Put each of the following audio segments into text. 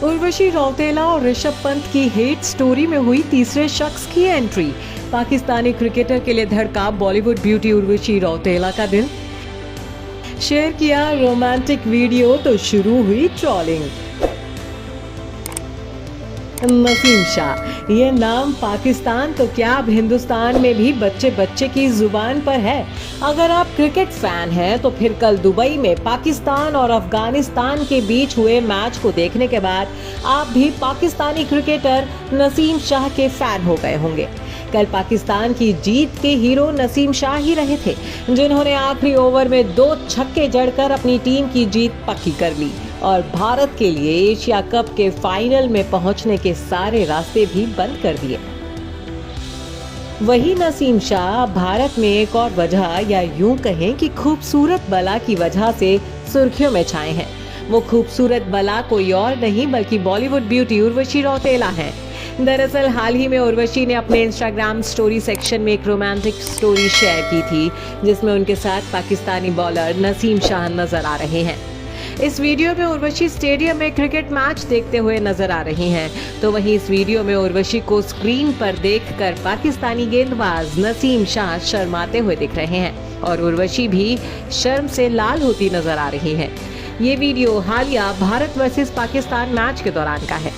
उर्वशी रौतेला और ऋषभ पंत की hate story में हुई तीसरे शख्स की एंट्री। पाकिस्तानी क्रिकेटर के लिए धड़का बॉलीवुड ब्यूटी उर्वशी रौतेला का दिल। शेयर किया रोमांटिक वीडियो तो शुरू हुई ट्रोलिंग। नसीम शाह, ये नाम पाकिस्तान तो क्या अब हिंदुस्तान में भी बच्चे बच्चे की जुबान पर है। अगर आप क्रिकेट फैन हैं तो फिर कल दुबई में पाकिस्तान और अफगानिस्तान के बीच हुए मैच को देखने के बाद आप भी पाकिस्तानी क्रिकेटर नसीम शाह के फैन हो गए होंगे। कल पाकिस्तान की जीत के हीरो नसीम शाह ही रहे थे, जिन्होंने आखिरी ओवर में 2 छक्के जड़कर अपनी टीम की जीत पक्की कर ली और भारत के लिए एशिया कप के फाइनल में पहुंचने के सारे रास्ते भी बंद कर दिए। वही नसीम शाह भारत में एक और वजह या यूं कहें कि खूबसूरत बला की वजह से सुर्खियों में छाए हैं। वो खूबसूरत बला कोई और नहीं बल्कि बॉलीवुड ब्यूटी उर्वशी रौतेला है। दरअसल हाल ही में उर्वशी ने अपने इंस्टाग्राम स्टोरी सेक्शन में एक रोमांटिक स्टोरी शेयर की थी, जिसमें उनके साथ पाकिस्तानी बॉलर नसीम शाह नजर आ रहे हैं। इस वीडियो में उर्वशी स्टेडियम में क्रिकेट मैच देखते हुए नजर आ रही हैं, तो वहीं इस वीडियो में उर्वशी को स्क्रीन पर देखकर पाकिस्तानी गेंदबाज नसीम शाह शर्माते हुए दिख रहे हैं और उर्वशी भी शर्म से लाल होती नजर आ रही है। ये वीडियो हालिया भारत वर्सेस पाकिस्तान मैच के दौरान का है।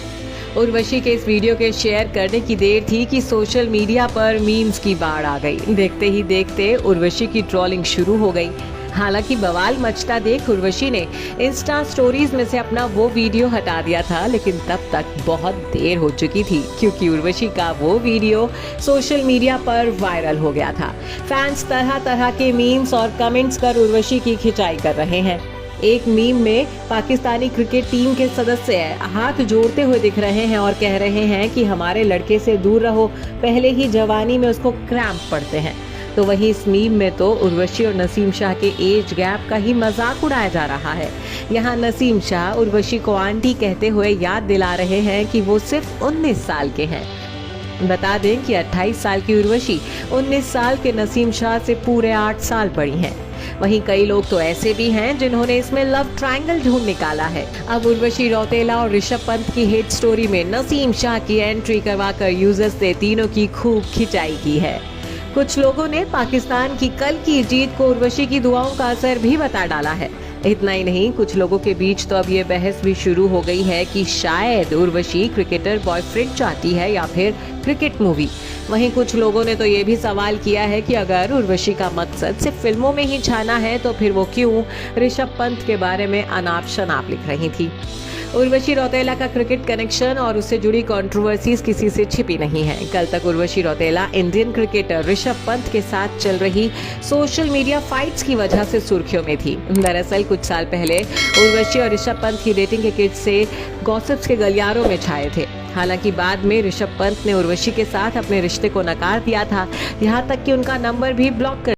उर्वशी के इस वीडियो के शेयर करने की देर थी कि सोशल मीडिया पर मीम्स की बाढ़ आ गई। देखते ही देखते उर्वशी की ट्रोलिंग शुरू हो गई। हालांकि बवाल मचता देख उर्वशी ने इंस्टा स्टोरीज में से अपना वो वीडियो हटा दिया था, लेकिन तब तक बहुत देर हो चुकी थी क्योंकि उर्वशी का वो वीडियो सोशल मीडिया पर वायरल हो गया था। फैंस तरह तरह के मीम्स और कमेंट्स कर उर्वशी की खिंचाई कर रहे हैं। एक मीम में पाकिस्तानी क्रिकेट टीम के सदस्य हाथ जोड़ते हुए दिख रहे हैं और कह रहे हैं कि हमारे लड़के से दूर रहो, पहले ही जवानी में उसको क्रैम्प पड़ते हैं। तो वहीं इस मीम में तो उर्वशी और नसीम शाह के एज गैप का ही मजाक उड़ाया जा रहा है। यहाँ नसीम शाह उर्वशी को आंटी कहते हुए याद दिला रहे हैं कि वो सिर्फ 19 साल के हैं। बता दें कि 28 साल की उर्वशी 19 साल के नसीम शाह से पूरे 8 साल बड़ी हैं। वहीं कई लोग तो ऐसे भी हैं जिन्होंने इसमें लव ट्रायंगल ढूंढ निकाला है। अब उर्वशी रौतेला और ऋषभ पंत की हेट स्टोरी में नसीम शाह की एंट्री करवाकर यूजर्स ने तीनों की खूब खिंचाई की है। कुछ लोगों ने पाकिस्तान की कल की जीत को उर्वशी की दुआओं का असर भी बता डाला है। इतना ही नहीं, कुछ लोगों के बीच तो अब ये बहस भी शुरू हो गई है कि शायद उर्वशी क्रिकेटर बॉयफ्रेंड चाहती है या फिर क्रिकेट मूवी। वहीं कुछ लोगों ने तो ये भी सवाल किया है कि अगर उर्वशी का मकसद सिर्फ फिल्मों में ही छाना है तो फिर वो क्यों ऋषभ पंत के बारे में अनाप शनाप लिख रही थी। उर्वशी रौतेला का क्रिकेट कनेक्शन और उससे जुड़ी कंट्रोवर्सीज किसी से छिपी नहीं है। कल तक उर्वशी रौतेला इंडियन क्रिकेटर ऋषभ पंत के साथ चल रही सोशल मीडिया फाइट्स की वजह से सुर्खियों में थी। दरअसल कुछ साल पहले उर्वशी और ऋषभ पंत की डेटिंग के किट से गॉसिप्स के गलियारों में छाए थे। हालांकि बाद में ऋषभ पंत ने उर्वशी के साथ अपने रिश्ते को नकार दिया था, यहाँ तक कि उनका नंबर भी ब्लॉक कर